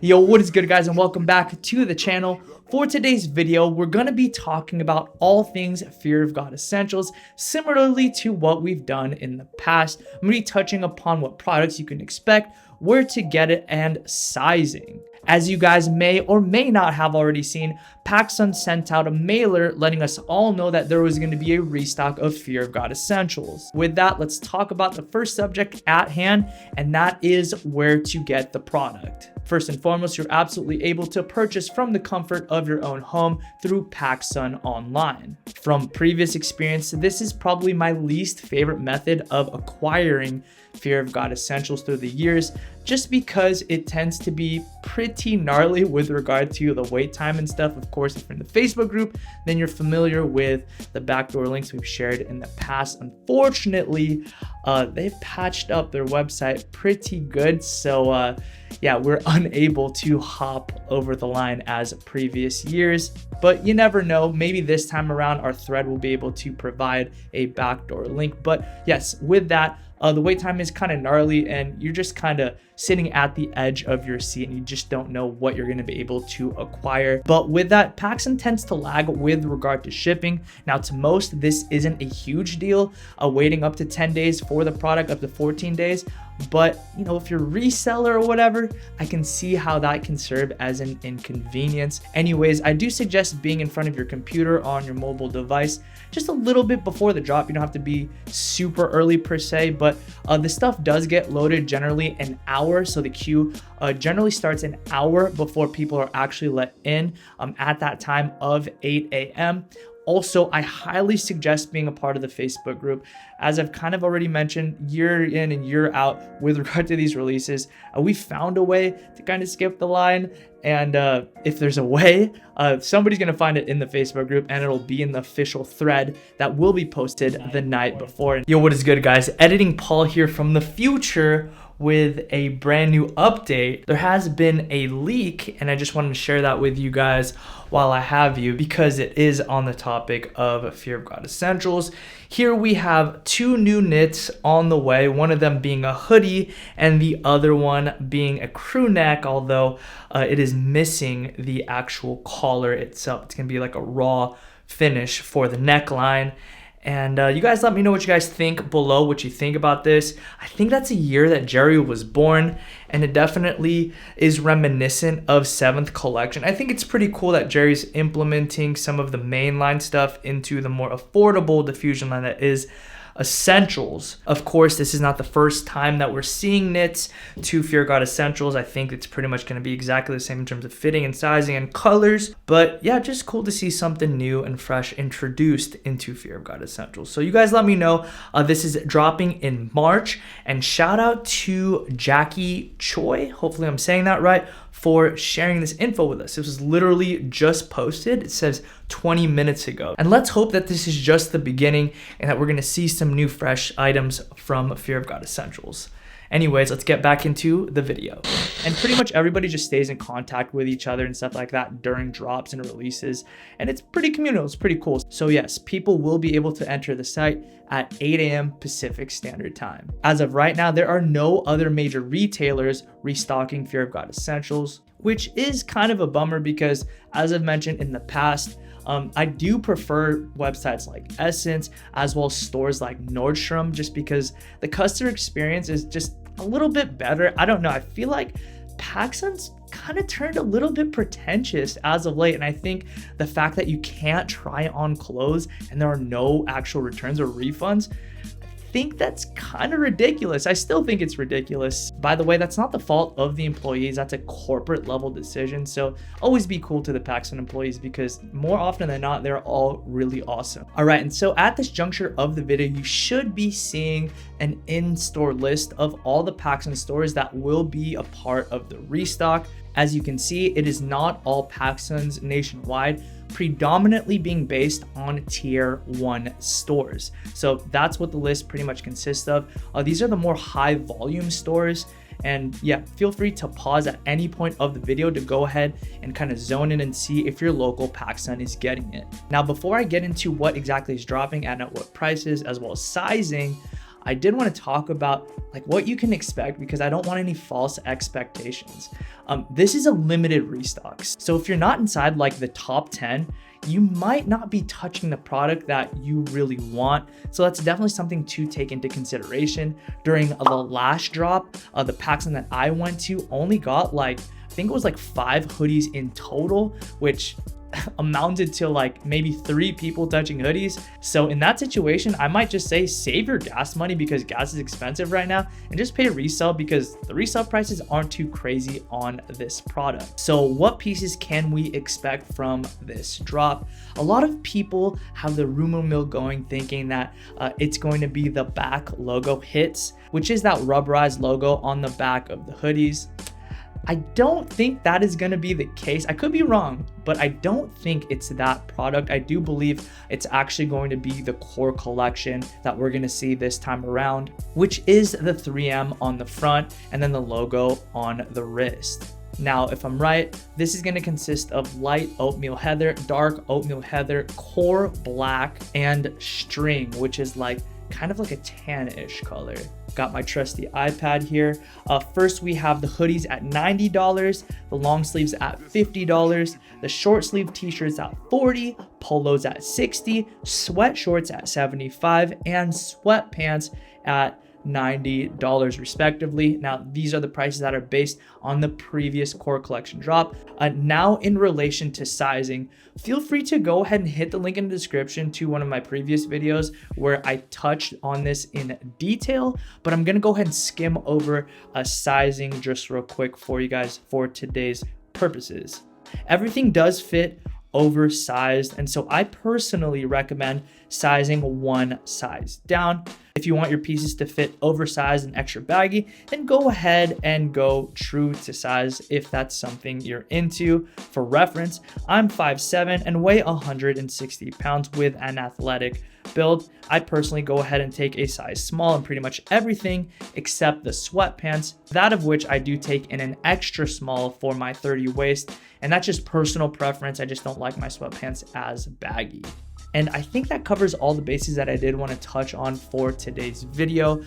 Yo, what is good, guys, and welcome back to the channel. For today's video, we're going to be talking about all things Fear of God essentials, similarly to what we've done in the past. I'm going to be touching upon what products you can expect, where to get it, and sizing. As you guys may or may not have already seen, Pacsun sent out a mailer letting us all know that there was going to be a restock of Fear of God essentials. With that, let's talk about the first subject at hand, and that is where to get the product. First and foremost, you're absolutely able to purchase from the comfort of your own home through Pacsun online. From previous experience, this is probably my least favorite method of acquiring Fear of God essentials through the years, just because it tends to be pretty gnarly with regard to the wait time and stuff. Of course, if you're in the Facebook group, then you're familiar with the backdoor links we've shared in the past. Unfortunately, they've patched up their website pretty good. So yeah, we're unable to hop over the line as previous years, but you never know. Maybe this time around our thread will be able to provide a backdoor link. But yes, with that, the wait time is kind of gnarly and you're just kind of sitting at the edge of your seat and you just don't know what you're going to be able to acquire. But with that, Pacsun tends to lag with regard to shipping. Now, to most, this isn't a huge deal, waiting up to 10 days for the product, up to 14 days. But, you know, if you're a reseller or whatever, I can see how that can serve as an inconvenience. Anyways, I do suggest being in front of your computer on your mobile device just a little bit before the drop. You don't have to be super early per se, but the stuff does get loaded generally an hour. So the queue generally starts an hour before people are actually let in at that time of 8 a.m. Also, I highly suggest being a part of the Facebook group. As I've kind of already mentioned, year in and year out with regard to these releases, we found a way to kind of skip the line. And if there's a way, somebody's going to find it in the Facebook group and it'll be in the official thread that will be posted the night before. Yo, what is good, guys? Editing Paul here from the future with a brand new update. There has been a leak and I just wanted to share that with you guys while I have you, because it is on the topic of Fear of God essentials. Here we have two new knits on the way, one of them being a hoodie and the other one being a crew neck, although it is missing the actual collar itself. It's gonna be like a raw finish for the neckline. And you guys let me know what you guys think below, what you think about this. I think that's a year that Jerry was born, and it definitely is reminiscent of 7th collection. I think it's pretty cool that Jerry's implementing some of the mainline stuff into the more affordable diffusion line that is essentials. Of course, this is not the first time that we're seeing knits to Fear God essentials. I think it's pretty much going to be exactly the same in terms of fitting and sizing and colors. But yeah, just cool to see something new and fresh introduced into Fear of God essentials. So you guys let me know. This is dropping in March, and shout out to Jackie Choi, hopefully I'm saying that right, for sharing this info with us. This was literally just posted. It says 20 minutes ago. And let's hope that this is just the beginning and that we're gonna see some new fresh items from Fear of God essentials. Anyways, let's get back into the video. And pretty much everybody just stays in contact with each other and stuff like that during drops and releases. And it's pretty communal, it's pretty cool. So yes, people will be able to enter the site at 8 a.m. Pacific Standard Time. As of right now, there are no other major retailers restocking Fear of God essentials, which is kind of a bummer because, as I've mentioned in the past, I do prefer websites like Essence as well as stores like Nordstrom, just because the customer experience is just a little bit better. I don't know. I feel like Pacsun's kind of turned a little bit pretentious as of late. And I think the fact that you can't try on clothes and there are no actual returns or refunds, I think that's kind of ridiculous. I still think it's ridiculous. By the way, that's not the fault of the employees. That's a corporate level decision. So always be cool to the Pacsun employees, because more often than not, they're all really awesome. All right, and so at this juncture of the video, you should be seeing an in-store list of all the Pacsun stores that will be a part of the restock. As you can see, it is not all Pacsuns nationwide, predominantly being based on tier 1 stores. So that's what the list pretty much consists of. These are the more high volume stores. And yeah, feel free to pause at any point of the video to go ahead and kind of zone in and see if your local Pacsun is getting it. Now, before I get into what exactly is dropping and at what prices, as well as sizing, I did want to talk about like what you can expect because I don't want any false expectations. This is a limited restock. So if you're not inside like the top 10, you might not be touching the product that you really want. So that's definitely something to take into consideration. During the last drop, the Pacsun that I went to only got like, I think it was like 5 hoodies in total, which amounted to like maybe 3 people touching hoodies. So in that situation, I might just say save your gas money because gas is expensive right now and just pay resale because the resale prices aren't too crazy on this product. So what pieces can we expect from this drop? A lot of people have the rumor mill going thinking that it's going to be the back logo hits, which is that rubberized logo on the back of the hoodies. I don't think that is going to be the case. I could be wrong, but I don't think it's that product. I do believe it's actually going to be the core collection that we're going to see this time around, which is the 3M on the front and then the logo on the wrist. Now, if I'm right, this is going to consist of light oatmeal heather, dark oatmeal heather, core black, and string, which is like kind of like a tan-ish color. Got my trusty iPad here. First, we have the hoodies at $90, the long sleeves at $50, the short sleeve t-shirts at $40, polos at $60, sweat shorts at $75, and sweatpants at $90 respectively. Now, these are the prices that are based on the previous core collection drop. Now, in relation to sizing, feel free to go ahead and hit the link in the description to one of my previous videos where I touched on this in detail, but I'm gonna go ahead and skim over sizing just real quick for you guys for today's purposes. Everything does fit oversized, and so I personally recommend sizing one size down. If you want your pieces to fit oversized and extra baggy, then go ahead and go true to size if that's something you're into. For reference, I'm 5'7" and weigh 160 pounds with an athletic build. I personally go ahead and take a size small in pretty much everything except the sweatpants, that of which I do take in an extra small for my 30 waist, and that's just personal preference. I just don't like my sweatpants as baggy. And I think that covers all the bases that I did want to touch on for today's video.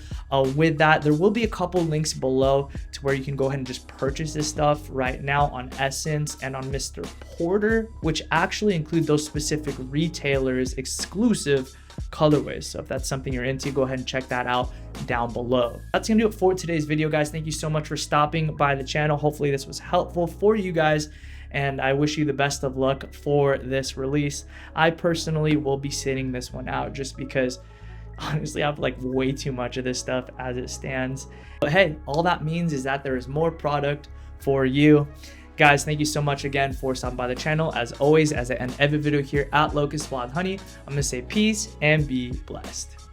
With that, there will be a couple links below to where you can go ahead and just purchase this stuff right now on Essence and on Mr. Porter, which actually include those specific retailers' exclusive colorways. So if that's something you're into, go ahead and check that out down below. That's gonna do it for today's video, guys. Thank you so much for stopping by the channel. Hopefully this was helpful for you guys, and I wish you the best of luck for this release. I personally will be sitting this one out just because honestly I have like way too much of this stuff as it stands. But hey, all that means is that there is more product for you. Guys, thank you so much again for stopping by the channel. As always, as I end every video here at Locust&WildHoney, I'm gonna say peace and be blessed.